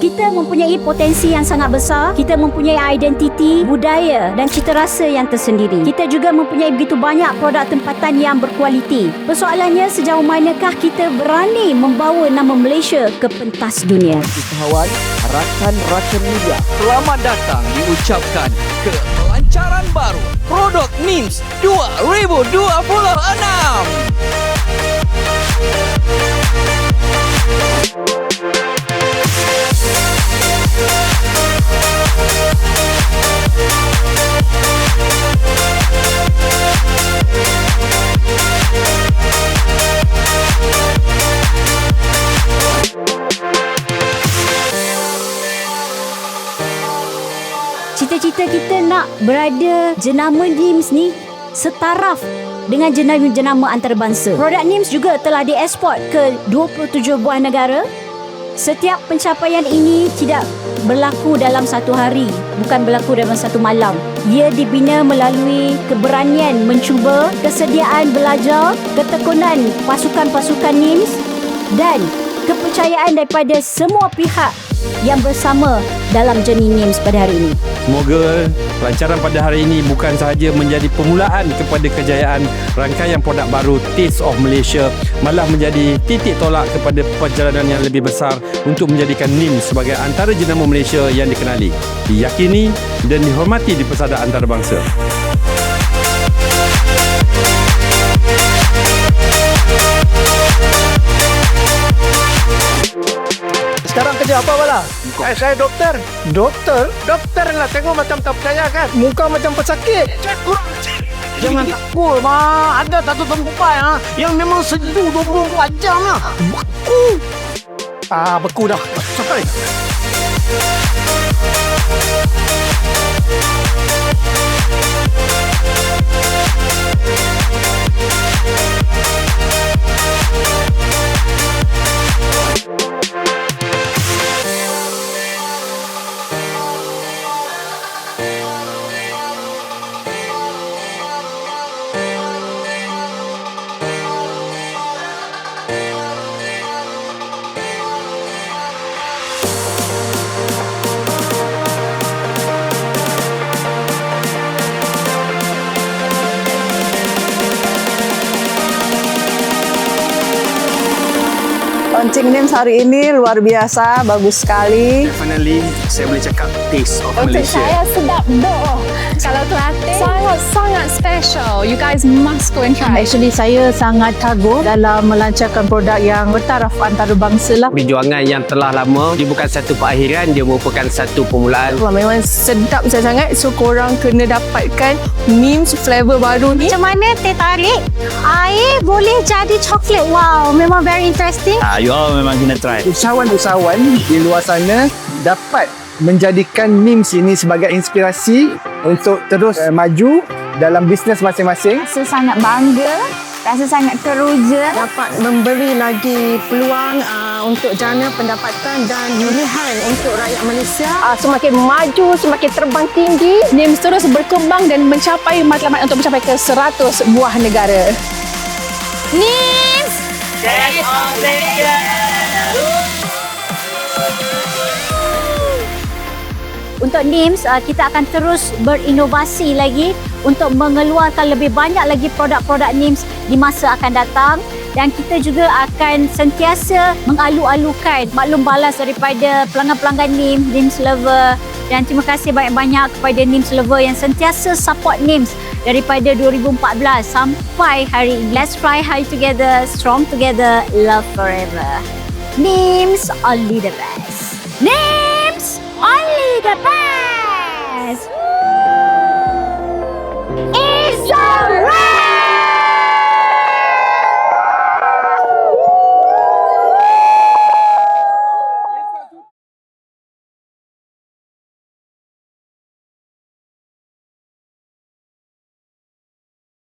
Kita mempunyai potensi yang sangat besar. Kita mempunyai identiti, budaya dan cita rasa yang tersendiri. Kita juga mempunyai begitu banyak produk tempatan yang berkualiti. Persoalannya, sejauh manakah kita berani membawa nama Malaysia ke pentas dunia? Usahawan, rakan-rakan media, Selamat datang diucapkan ke pelancaran baru produk NIMS 2026. Cita-cita kita nak berada jenama NIMS ni setaraf dengan jenama-jenama antarabangsa. Produk NIMS juga telah dieksport ke 27 buah negara. Setiap pencapaian ini tidak berlaku dalam satu hari, bukan berlaku dalam satu malam. Ia dibina melalui keberanian mencuba, kesediaan belajar, ketekunan pasukan-pasukan NIMS dan kepercayaan daripada semua pihak yang bersama dalam journey NIMS pada hari ini. Semoga pelancaran pada hari ini bukan sahaja menjadi permulaan kepada kejayaan rangkaian produk baru Taste of Malaysia, malah menjadi titik tolak kepada perjalanan yang lebih besar untuk menjadikan NIMS sebagai antara jenama Malaysia yang dikenali, diyakini dan dihormati di pesada antarabangsa. sekarang kerja apa Bala? Saya doktor. Doktor? Doktor lah, tengok macam tak percaya kan? Muka macam pesakit. Jangan takut, Ma. Ada satu tempat yang memang sejuk 24 jam lah. Beku. Beku dah. Sorry. Launching NIMS hari ini luar biasa, bagus sekali. Definitely, saya boleh cakap Taste of Malaysia. Saya sedap doh. Kalau Kelantan sangat special. You guys must go and try. Actually saya sangat kagum dalam melancarkan produk yang bertaraf antarabangsa lah. Perjuangan yang telah lama, dia bukan satu perakhiran, dia merupakan satu permulaan. Memang sedap sangat. So korang kena dapatkan NIMS flavor baru ni. Macam mana teh tarik air boleh jadi coklat? Wow, memang very interesting. You all memang kena try. Usahawan-usahawan di luar sana dapat menjadikan NIMS ini sebagai inspirasi untuk terus maju dalam bisnes masing-masing. Rasa sangat bangga, rasa sangat teruja dapat memberi lagi peluang untuk jana pendapatan dan yuran untuk rakyat Malaysia. Semakin maju, semakin terbang tinggi. NIMS terus berkembang dan mencapai matlamat untuk mencapai ke 100 buah negara. NIMS! Taste of Malaysia. Untuk NIMS, kita akan terus berinovasi lagi untuk mengeluarkan lebih banyak lagi produk-produk NIMS di masa akan datang. Dan kita juga akan sentiasa mengalu-alukan maklum balas daripada pelanggan-pelanggan NIMS lover. Dan terima kasih banyak-banyak kepada NIMS lover yang sentiasa support NIMS daripada 2014 sampai hari ini. Let's fly high together, strong together, love forever. NIMS, only the best. NIMS, only the best.